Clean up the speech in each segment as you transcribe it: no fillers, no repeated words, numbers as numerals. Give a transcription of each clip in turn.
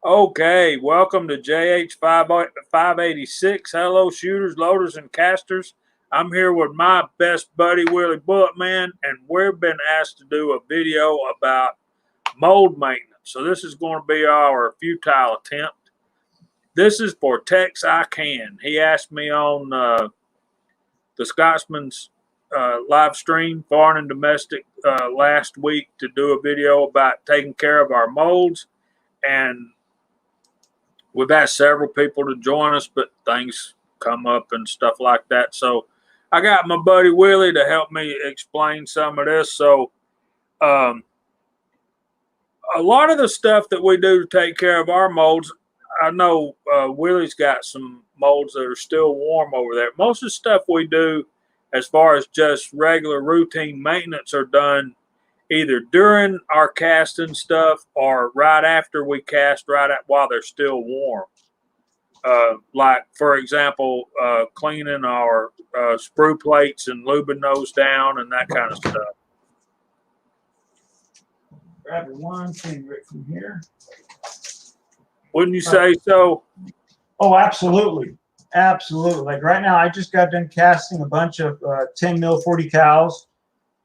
Okay, welcome to JH586. Hello, shooters, loaders, and casters. I'm here with my best buddy, Willie Bulletman, and we've been asked to do a video about mold maintenance. So this is going to be our futile attempt. This is for Tex-I-Can. He asked me on the Scotsman's live stream, foreign and domestic, last week to do a video about taking care of our molds, and we've asked several people to join us, but things come up and stuff like that. So I got my buddy Willie to help me explain some of this. So a lot of the stuff that we do to take care of our molds, I know Willie's got some molds that are still warm over there. Most of the stuff we do as far as just regular routine maintenance are done either during our casting stuff or right after we cast, while they're still warm. Like, for example, cleaning our sprue plates and lubing those down and that kind of stuff. Grab one thing right from here. Wouldn't you say so? Oh, absolutely. Absolutely. Like right now, I just got done casting a bunch of 10 mil 40 cals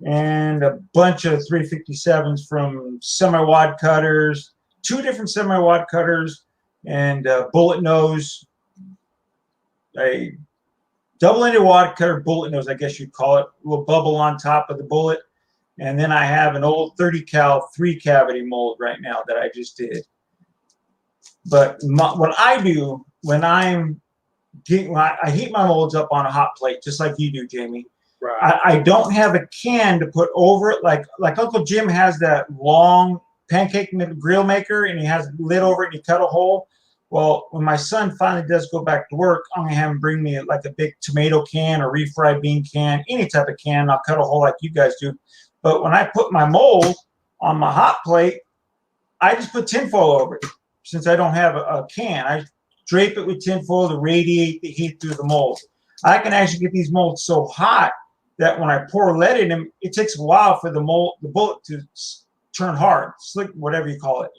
and a bunch of 357s from semi-wad cutters, two different semi-wad cutters, and bullet nose, a double-ended wad cutter bullet nose, I guess you'd call it, a little bubble on top of the bullet. And then I have an old 30 cal 3-cavity mold right now that I just did. But what I do when I heat my molds up on a hot plate, just like you do, Jamie. Right. I don't have a can to put over it, like Uncle Jim has that long pancake grill maker, and he has a lid over it, and you cut a hole. Well, when my son finally does go back to work, I'm gonna have him bring me like a big tomato can or refried bean can, any type of can. I'll cut a hole like you guys do. But when I put my mold on my hot plate, I just put tinfoil over it. Since I don't have a can, I drape it with tinfoil to radiate the heat through the mold. I can actually get these molds so hot that when I pour lead in them, it takes a while for the bullet to turn hard, slick, whatever you call it,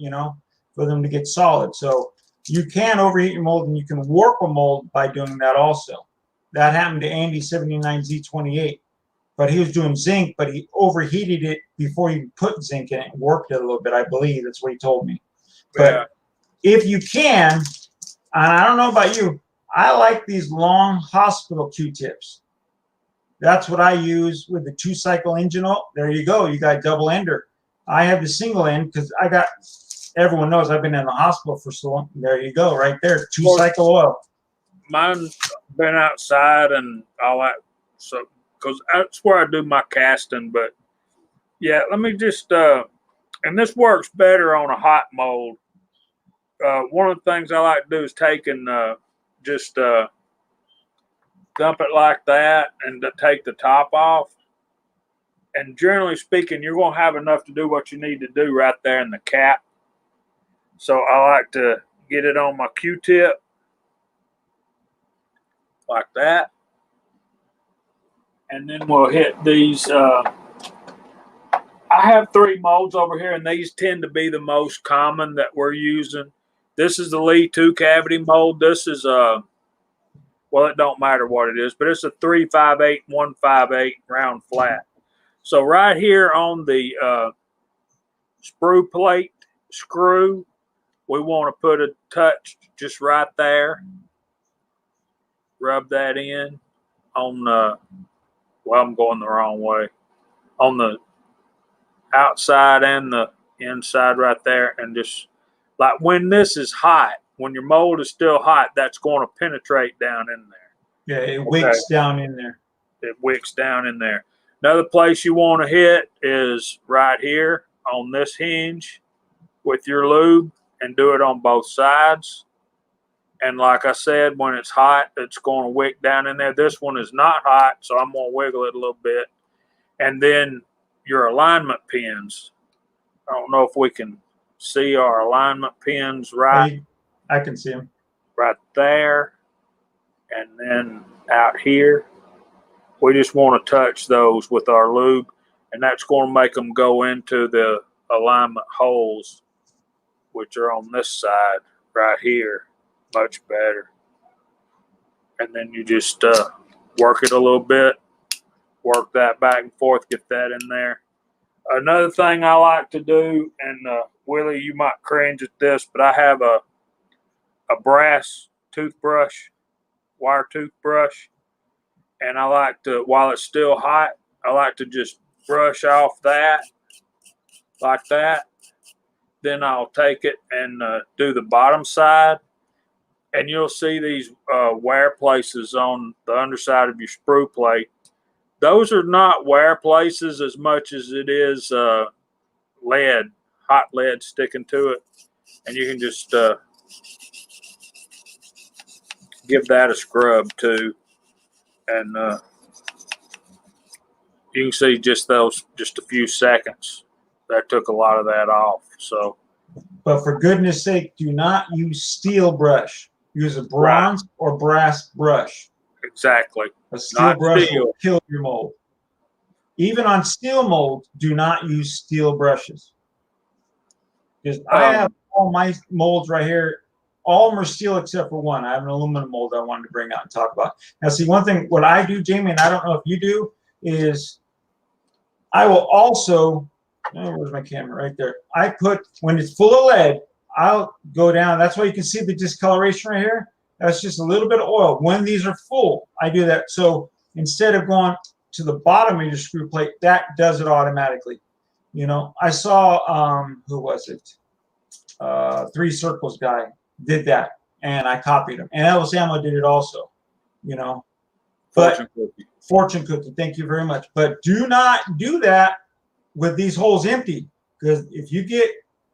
for them to get solid. So you can overheat your mold, and you can warp a mold by doing that also. That happened to Andy 79Z28, but he was doing zinc, but he overheated it before he put zinc in it and warped it a little bit, I believe. That's what he told me. But if you can, and I don't know about you, I like these long hospital Q-tips. That's what I use with the 2-cycle engine oil. There you go. You got double ender. I have the single end because everyone knows I've been in the hospital for so long. There you go, right there, 2-cycle oil. Mine's been outside and all that, so because that's where I do my casting. But yeah, let me just and this works better on a hot mold. One of the things I like to do is take and just dump it like that and to take the top off. And generally speaking, you're going to have enough to do what you need to do right there in the cap. So I like to get it on my Q-tip like that. And then we'll hit these. I have 3 molds over here, and these tend to be the most common that we're using. This is the Lee 2-cavity mold. This is well, it don't matter what it is, but it's a 358 158 round flat. So right here on the sprue plate screw, we want to put a touch just right there. Rub that in on the, well, I'm going the wrong way. On the outside and the inside right there, and just like when this is hot, when your mold is still hot, that's going to penetrate down in there. Yeah, it wicks down in there. It wicks down in there. Another place you want to hit is right here on this hinge with your lube, and do it on both sides. And like I said, when it's hot, it's going to wick down in there. This one is not hot, so I'm going to wiggle it a little bit. And then your alignment pins. I don't know if we can see our alignment pins right. I can see them. Right there. And then out here. We just want to touch those with our lube, and that's going to make them go into the alignment holes, which are on this side. right here, much better. And then you just work it a little bit, work that back and forth, get that in there. Another thing I like to do, and Willie, you might cringe at this, but I have a brass toothbrush, wire toothbrush, and I like to, while it's still hot, I like to just brush off that like that. Then I'll take it and do the bottom side, and you'll see these wear places on the underside of your sprue plate. Those are not wear places as much as it is lead, hot lead sticking to it, and you can just give that a scrub too, and you can see just a few seconds. That took a lot of that off. So, but for goodness sake, do not use steel brush. Use a bronze or brass brush. Exactly. A steel brush will kill your mold. Even on steel mold, do not use steel brushes. Because I have all my molds right here. All of them are steel except for one. I have an aluminum mold I wanted to bring out and talk about. Now, see, one thing, what I do, Jamie, and I don't know if you do, is I will also, oh, where's my camera? Right there. I put, when it's full of lead, I'll go down. That's why you can see the discoloration right here. That's just a little bit of oil. When these are full, I do that. So instead of going to the bottom of your screw plate, that does it automatically. You know, I saw, who was it? 3 Circles guy did that, and I copied him. And Elvis Ammo did it also, you know. But Fortune Cookie, thank you very much. But do not do that with these holes empty, because if you get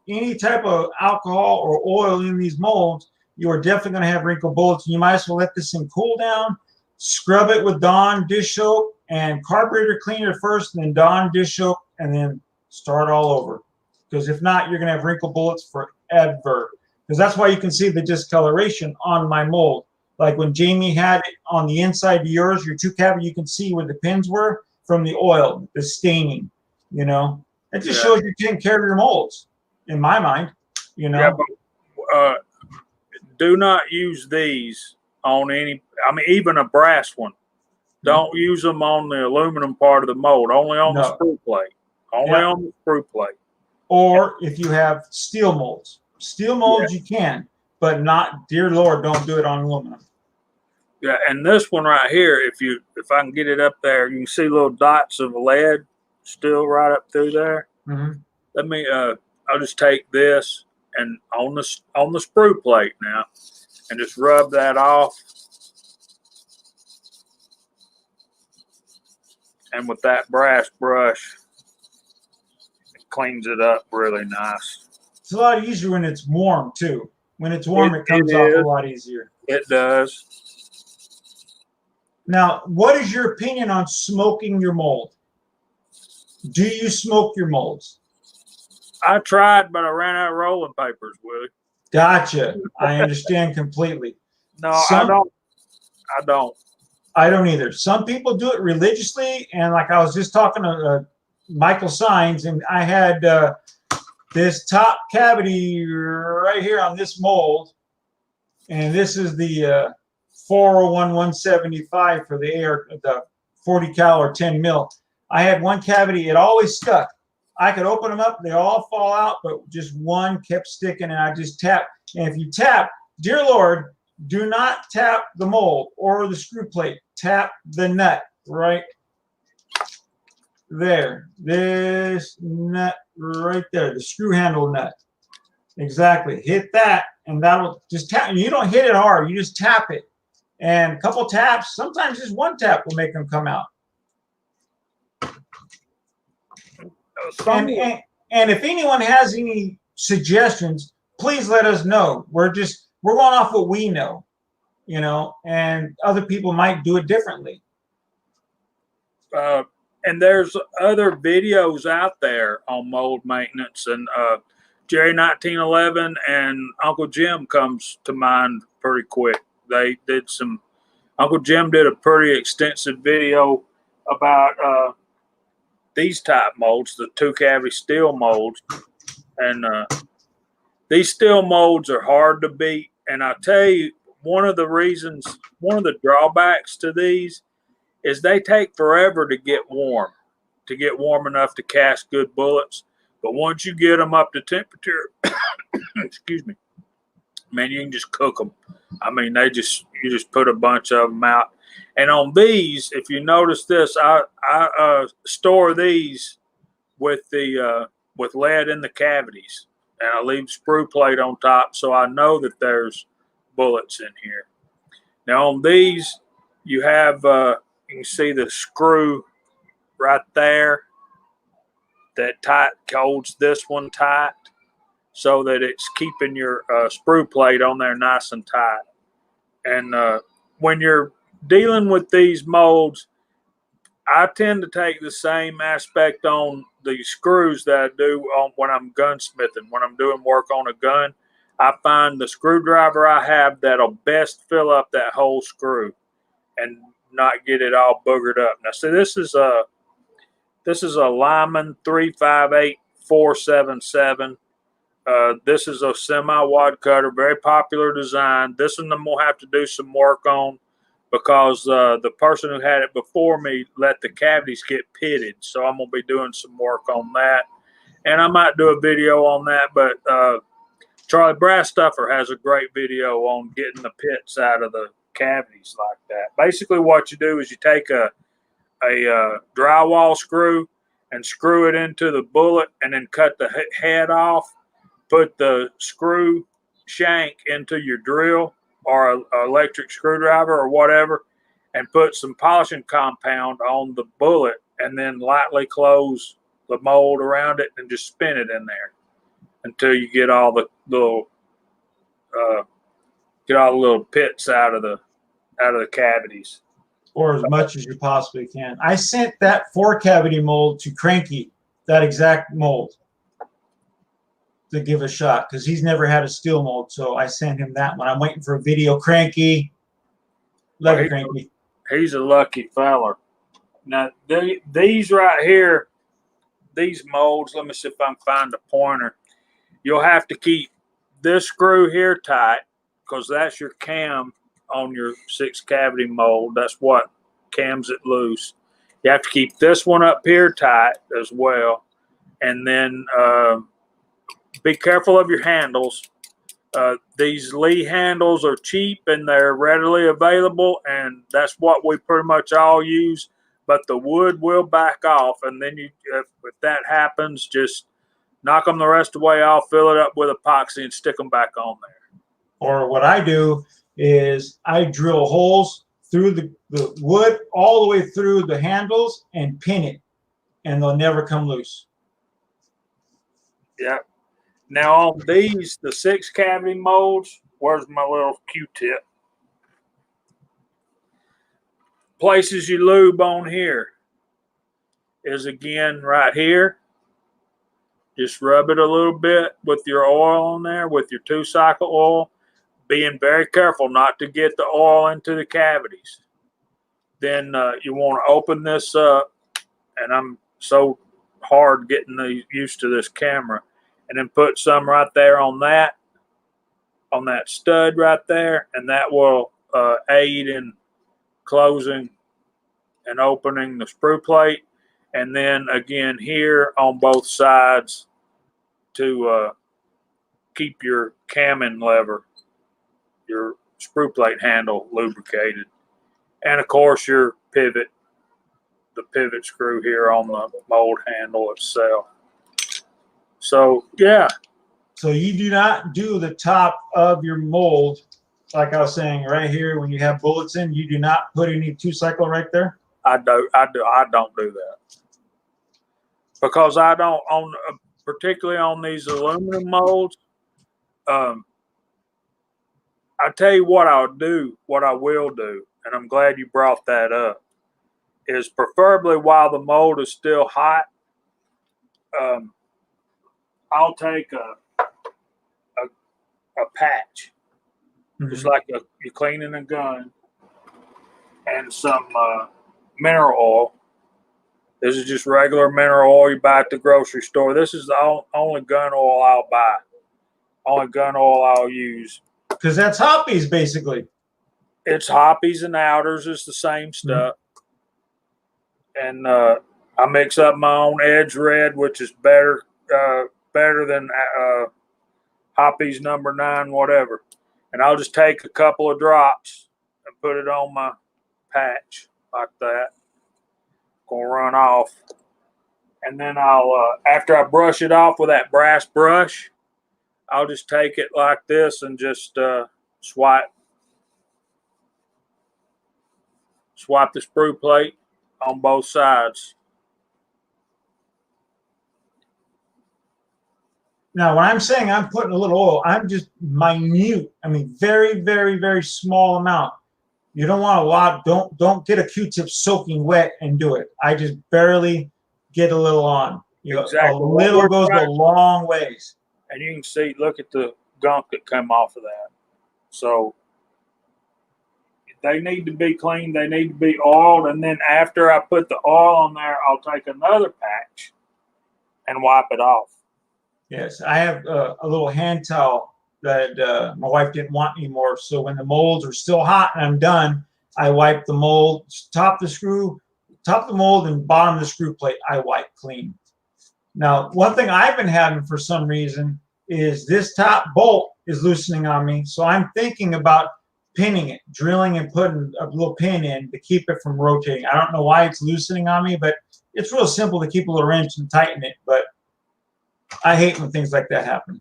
any type of alcohol or oil in these molds, you are definitely going to have wrinkle bullets. And you might as well let this thing cool down, scrub it with Dawn dish soap and carburetor cleaner first, and then Dawn dish soap, and then start all over. Because if not, you're going to have wrinkle bullets forever. Because that's why you can see the discoloration on my mold. Like when Jamie had it on the inside of yours, your 2 cavity, you can see where the pins were from the oil, the staining, you know. It just shows you're taking care of your molds, in my mind, you know. Yeah, but do not use these on any, I mean, even a brass one. Don't use them on the aluminum part of the mold, only on the sprue plate. Only on the sprue plate. Or if you have steel molds. Steel molds you can, but not, dear Lord, don't do it on aluminum. Yeah, and this one right here, if I can get it up there, you can see little dots of lead still right up through there. Let me I'll just take this and on the sprue plate now and just rub that off. And with that brass brush, it cleans it up really nice. It's a lot easier when it's warm too. When it's warm, it comes off a lot easier. It does. Now, what is your opinion on smoking your mold? Do you smoke your molds? I tried, but I ran out of rolling papers, Willie. Gotcha. I understand completely. No, I don't. I don't either. Some people do it religiously, and like I was just talking to Michael Sines, and I had this top cavity right here on this mold, and this is the 401-175 for the AR, the 40 cal or 10 mil. I had one cavity; it always stuck. I could open them up; they all fall out, but just one kept sticking, and I just tapped. And if you tap, dear Lord, do not tap the mold or the screw plate. Tap the nut right there. This nut right there, the screw handle nut. Exactly. Hit that, and that'll just tap. You don't hit it hard. You just tap it. And a couple taps, sometimes just one tap will make them come out. And if anyone has any suggestions, please let us know. We're going off what we know, you know, and other people might do it differently. And there's other videos out there on mold maintenance, and Jerry 1911 and Uncle Jim comes to mind pretty quick. They did Uncle Jim did a pretty extensive video about these type molds, the 2 cavity steel molds, and These steel molds are hard to beat, and I tell you, one of the drawbacks to these is they take forever to get warm enough to cast good bullets. But once you get them up to temperature, excuse me, man, you can just cook them. I mean, you just put a bunch of them out. And on these, if you notice this, I store these with with lead in the cavities, and I leave sprue plate on top so I know that there's bullets in here. Now on these, you have you can see the screw right there that tight holds this one tight, so that it's keeping your sprue plate on there nice and tight. And when you're dealing with these molds, I tend to take the same aspect on the screws that I do on when I'm gunsmithing. When I'm doing work on a gun, I find the screwdriver I have that'll best fill up that whole screw and not get it all boogered up. Now, see, this is a Lyman 358477. This is a semi-wad cutter, very popular design. This one I'm gonna have to do some work on because the person who had it before me let the cavities get pitted. So I'm gonna be doing some work on that, and I might do a video on that. But Charlie Brassstuffer has a great video on getting the pits out of the cavities like that. Basically, what you do is you take a drywall screw and screw it into the bullet, and then cut the head off. Put the screw shank into your drill or an electric screwdriver or whatever, and put some polishing compound on the bullet, and then lightly close the mold around it and just spin it in there until you get all the little pits out of the cavities. Or as much as you possibly can. I sent that 4-cavity mold to Cranky, that exact mold, to give a shot because he's never had a steel mold. So I sent him that one. I'm waiting for a video. Cranky. Love you, Cranky. He's a lucky feller. Now, these right here, these molds, let me see if I can find a pointer. You'll have to keep this screw here tight because that's your cam on your 6-cavity mold. That's what cams it loose. You have to keep this one up here tight as well. And then be careful of your handles. These Lee handles are cheap and they're readily available, and that's what we pretty much all use. But the wood will back off, and then if that happens, just knock them the rest of the way off, fill it up with epoxy, and stick them back on there. Or what I do is I drill holes through the wood all the way through the handles and pin it, and they'll never come loose. Yeah. Now on these, the 6-cavity molds, where's my little Q-tip? Places you lube on here is again right here. Just rub it a little bit with your oil on there, with your 2-cycle oil, being very careful not to get the oil into the cavities. Then you want to open this up, and I'm so hard getting used to this camera, and then put some right there on that stud right there, and that will aid in closing and opening the sprue plate. And then again here on both sides to keep your camming lever, your sprue plate handle lubricated. And of course your pivot, the pivot screw here on the mold handle itself. So yeah. So you do not do the top of your mold, like I was saying right here, when you have bullets in, you do not put any 2-cycle right there? I don't do that. Because I don't, particularly on these aluminum molds, I tell you what I will do, and I'm glad you brought that up, is preferably while the mold is still hot, I'll take a patch, just like you're cleaning a gun, and some mineral oil. This is just regular mineral oil you buy at the grocery store. This is the only gun oil I'll buy. Only gun oil I'll use. Because that's hoppies, basically. It's hoppies and outers. It's the same stuff. And I mix up my own Edge Red, which is better than hoppies number 9, whatever. And I'll just take a couple of drops and put it on my patch like that. Gonna run off. And then I'll, after I brush it off with that brass brush, I'll just take it like this and just swipe the sprue plate on both sides. Now, when I'm saying I'm putting a little oil, I'm just minute. I mean, very, very, very small amount. You don't want a lot. Don't get a Q-tip soaking wet and do it. I just barely get a little on. You know, Exactly. a little goes a long ways. And you can see, look at the gunk that came off of that. So they need to be cleaned. They need to be oiled. And then after I put the oil on there, I'll take another patch and wipe it off. Yes, I have a little hand towel that my wife didn't want anymore. So when the molds are still hot and I'm done, I wipe the mold, top the mold and bottom of the screw plate, I wipe clean. Now, one thing I've been having for some reason is this top bolt is loosening on me. So I'm thinking about pinning it, drilling and putting a little pin in to keep it from rotating. I don't know why it's loosening on me, but it's real simple to keep a little wrench and tighten it. But I hate when things like that happen.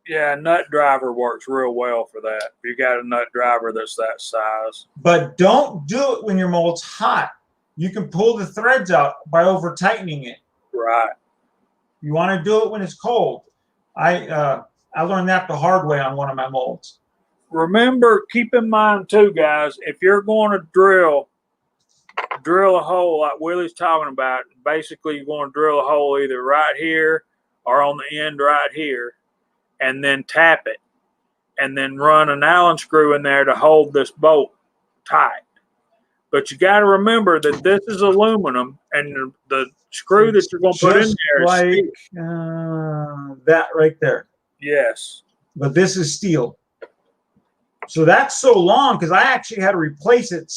Yeah, a nut driver works real well for that. If you got a nut driver that's that size. But don't do it when your mold's hot. You can pull the threads out by over tightening it. Right. You want to do it when it's cold. I learned that the hard way on one of my molds. Remember, keep in mind too, guys, if you're going to drill a hole like Willie's talking about, basically you're going to drill a hole either right here or on the end right here, and then tap it, and then run an Allen screw in there to hold this bolt tight. But you got to remember that this is aluminum, and the screw that you're going to put in there is like steel. That right there. Yes. But this is steel. So that's so long because I actually had to replace it.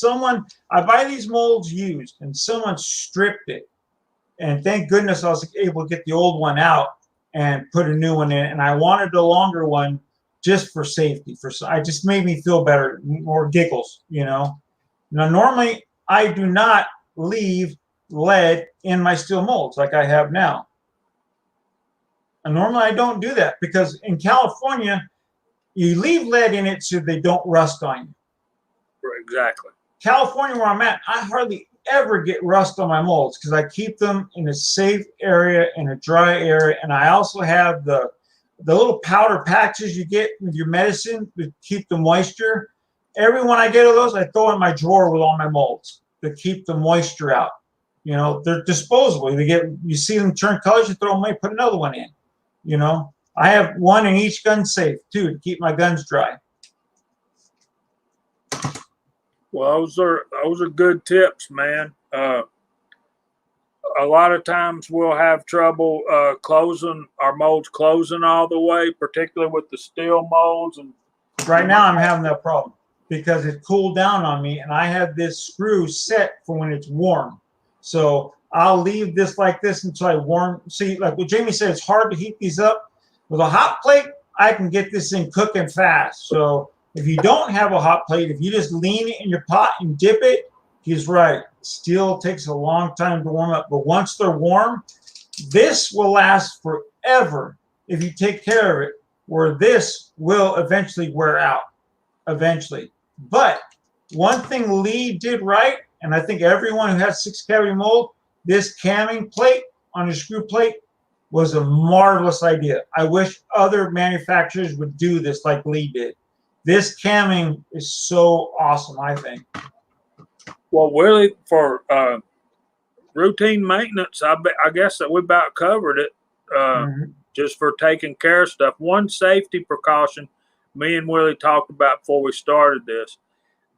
I buy these molds used, and someone stripped it. And thank goodness I was able to get the old one out and put a new one in. And I wanted a longer one just for safety. I just made me feel better, more giggles, you know. Now, normally I do not leave lead in my steel molds like I have now. And normally I don't do that because in California, you leave lead in it so they don't rust on you. Exactly. California, where I'm at, I hardly ever get rust on my molds because I keep them in a safe area, in a dry area. And I also have the little powder patches you get with your medicine to keep the moisture. Every one I get of those, I throw in my drawer with all my molds to keep the moisture out. You know, they're disposable. You see them turn colors, you throw them away, put another one in. You know, I have one in each gun safe too to keep my guns dry. Well, those are good tips, man. A lot of times we'll have trouble closing our molds all the way, particularly with the steel molds. And right now I'm having that problem because it cooled down on me, and I have this screw set for when it's warm. So I'll leave this like this until I warm. See, like what Jamie said, it's hard to heat these up. With a hot plate, I can get this thing cooking fast. So if you don't have a hot plate, if you just lean it in your pot and dip it, he's right. Steel takes a long time to warm up. But once they're warm, this will last forever if you take care of it, where this will eventually wear out, eventually. But one thing Lee did right, and I think everyone who has 6-cavity mold, this camming plate on your screw plate was a marvelous idea. I wish other manufacturers would do this like Lee did. This camming is so awesome, I think. Well, Willie, for routine maintenance, I guess that we about covered it. Just for taking care of stuff. One safety precaution me and Willie talked about before we started this: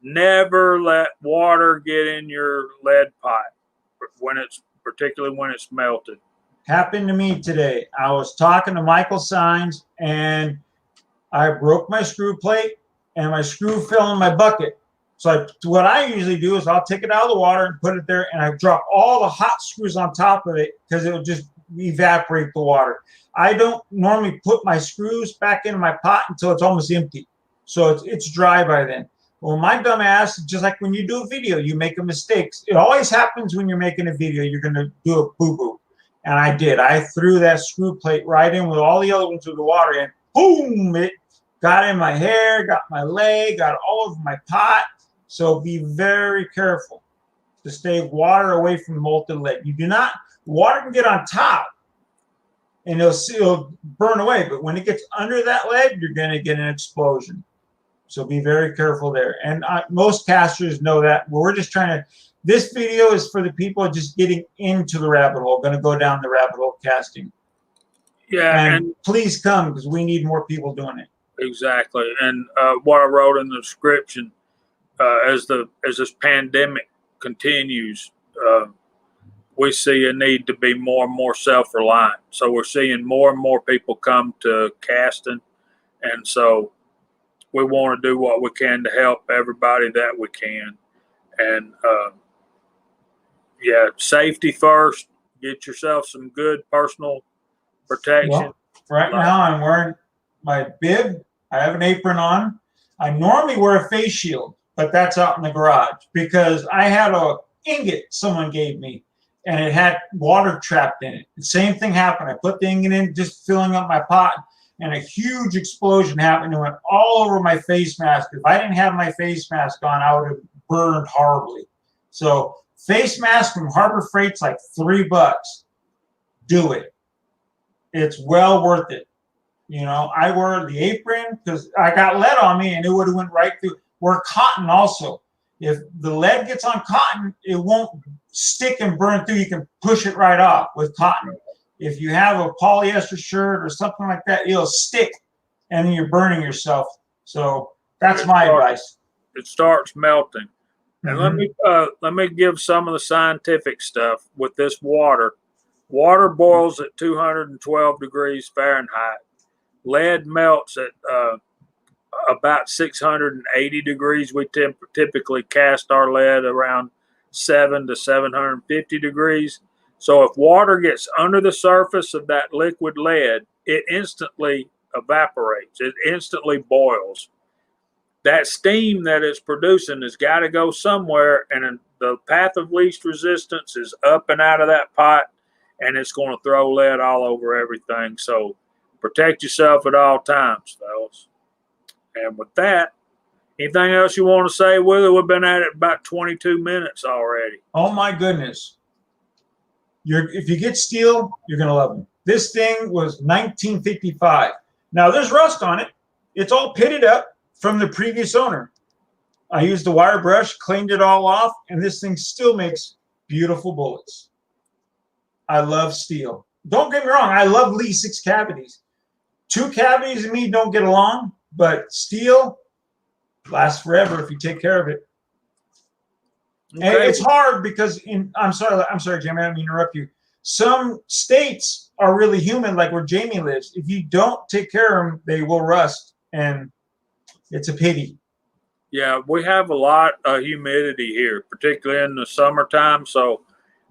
never let water get in your lead pipe particularly when it's melted. Happened to me today. I was talking to Michael Sines, and I broke my screw plate and my screw fell in my bucket. So what I usually do is I'll take it out of the water and put it there, and I drop all the hot screws on top of it because it'll just evaporate the water. I don't normally put my screws back in my pot until it's almost empty. So it's dry by then. Well, my dumb ass, just like when you do a video, you make a mistake. It always happens when you're making a video, you're going to do a boo-boo. And I did. I threw that screw plate right in with all the other ones with the water, and boom, it got in my hair, got my leg, got all over my pot. So be very careful to stay water away from molten lead. You do not, water can get on top and it'll burn away. But when it gets under that lead, you're going to get an explosion. So be very careful there. And most casters know that. We're just trying to, this video is for the people just getting into the rabbit hole, going to go down the rabbit hole casting. Yeah. And please come because we need more people doing it. Exactly. And what I wrote in the description, as this pandemic continues, we see a need to be more and more self-reliant. So we're seeing more and more people come to casting, and so we want to do what we can to help everybody that we can. And yeah, safety first. Get yourself some good personal protection. Well, right now I'm wearing my bib. I have an apron on. I normally wear a face shield, but that's out in the garage because I had a ingot someone gave me and it had water trapped in it. The same thing happened. I put the ingot in, just filling up my pot, and a huge explosion happened. It went all over my face mask. If I didn't have my face mask on, I would have burned horribly. So face mask from Harbor Freight's like $3. Do it. It's well worth it. You know, I wear the apron because I got lead on me and it would have went right through. Wear cotton also. If the lead gets on cotton, it won't stick and burn through. You can push it right off with cotton. If you have a polyester shirt or something like that, it'll stick and then you're burning yourself. So that's my advice. It starts melting. And let me give some of the scientific stuff with this water. Water boils at 212 degrees Fahrenheit. Lead melts at about 680 degrees. We typically cast our lead around 700 to 750 degrees. So if water gets under the surface of that liquid lead, it instantly evaporates. It instantly boils. That steam that it's producing has got to go somewhere, and the path of least resistance is up and out of that pot, and it's going to throw lead all over everything. So protect yourself at all times, fellas. And with that, anything else you want to say, Willie? We've been at it about 22 minutes already. Oh, my goodness. If you get steel, you're going to love them. This thing was 1955. Now, there's rust on it. It's all pitted up from the previous owner. I used a wire brush, cleaned it all off, and this thing still makes beautiful bullets. I love steel. Don't get me wrong. I love Lee 6 cavities. 2 cavities and me don't get along, but steel lasts forever if you take care of it. Okay. And it's hard because I'm sorry, Jamie, I didn't interrupt you. Some states are really humid, like where Jamie lives. If you don't take care of them, they will rust, and it's a pity. Yeah, we have a lot of humidity here, particularly in the summertime. So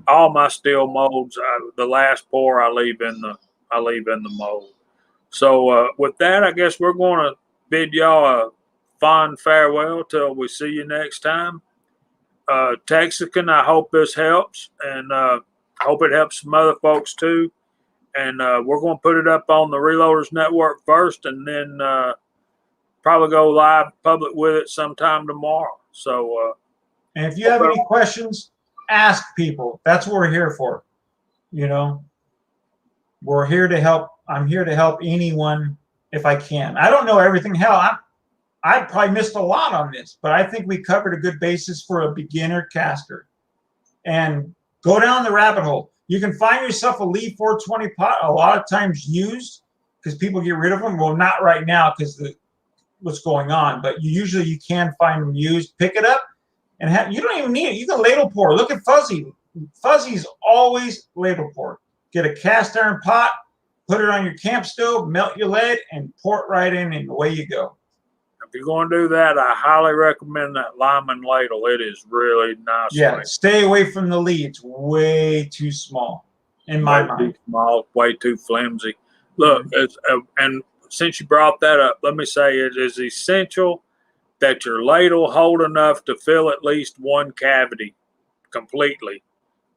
all my steel molds, the last pour I leave in the mold. So with that, I guess we're going to bid y'all a fond farewell till we see you next time. Tex-I-Can, I hope this helps, and hope it helps some other folks too. And we're going to put it up on the Reloaders Network first, and then probably go live public with it sometime tomorrow. So, and if you have any questions, ask people. That's what we're here for. You know, we're here to help. I'm here to help anyone if I can. I don't know everything. Hell, I probably missed a lot on this, but I think we covered a good basis for a beginner caster. And go down the rabbit hole. You can find yourself a Lee 420 pot a lot of times used because people get rid of them. Well, not right now because what's going on, but you can find them used. Pick it up and you don't even need it. You can ladle pour. Look at Fuzzy. Fuzzy's always ladle pour. Get a cast iron pot, put it on your camp stove, melt your lead, and pour it right in, and away you go. If you're going to do that, I highly recommend that Lyman ladle. It is really nice. Yeah, stay away from the lead. It's way too small, in my mind. Way too small, way too flimsy. Look, and since you brought that up, let me say it is essential that your ladle hold enough to fill at least one cavity completely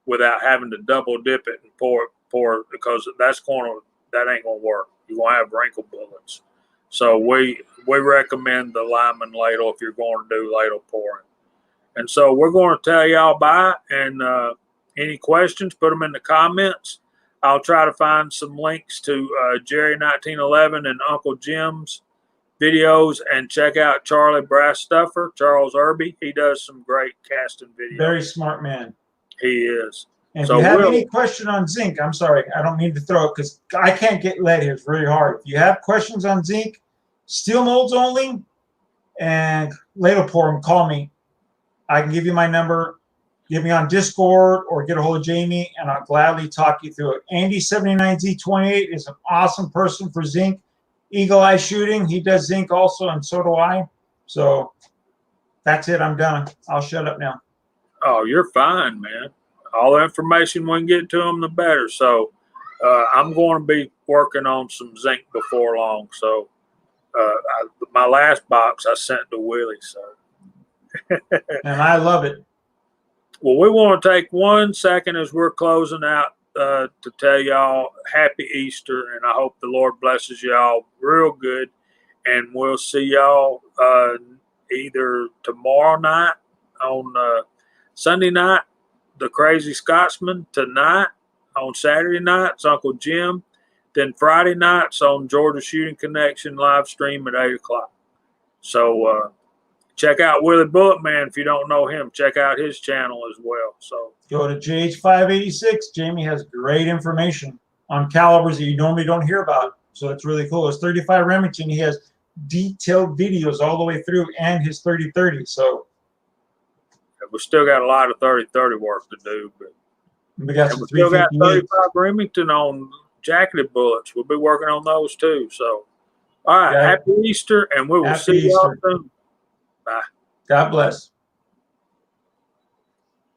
without having to double dip it and pour it, because that ain't gonna work. You're gonna have wrinkle bullets. So we recommend the Lyman ladle if you're going to do ladle pouring. And so we're going to tell y'all bye. And any questions, put them in the comments. I'll try to find some links to Jerry 1911 and Uncle Jim's videos, and check out Charlie Brass Stuffer, Charles Irby. He does some great casting videos. Very smart man. He is. And if you have any question on zinc, I'm sorry, I don't mean to throw it because I can't get lead here. It's really hard. If you have questions on zinc, steel molds only, and ladle pour them, call me. I can give you my number. Get me on Discord or get a hold of Jamie, and I'll gladly talk you through it. Andy79Z28 is an awesome person for zinc. Eagle Eye Shooting, he does zinc also, and so do I. So that's it. I'm done. I'll shut up now. Oh, you're fine, man. All the information we can get to them, the better. So I'm going to be working on some zinc before long. So my last box I sent to Willie. So and I love it. Well, we want to take 1 second as we're closing out to tell y'all happy Easter, and I hope the Lord blesses y'all real good. And we'll see y'all either tomorrow night on Sunday night, The Crazy Scotsman, tonight on Saturday nights, Uncle Jim, then Friday nights on Georgia Shooting Connection live stream at 8 o'clock. So check out Willie Bullet Man if you don't know him. Check out his channel as well. So go to JH586. Jamie has great information on calibers that you normally don't hear about. So it's really cool. It's 35 Remington. He has detailed videos all the way through, and his 30-30. So we still got a lot of 30-30 work to do, but we got some still got 35 Remington on jacketed bullets. We'll be working on those too. So, all right, happy Easter, and we will see you all soon. Bye. God bless.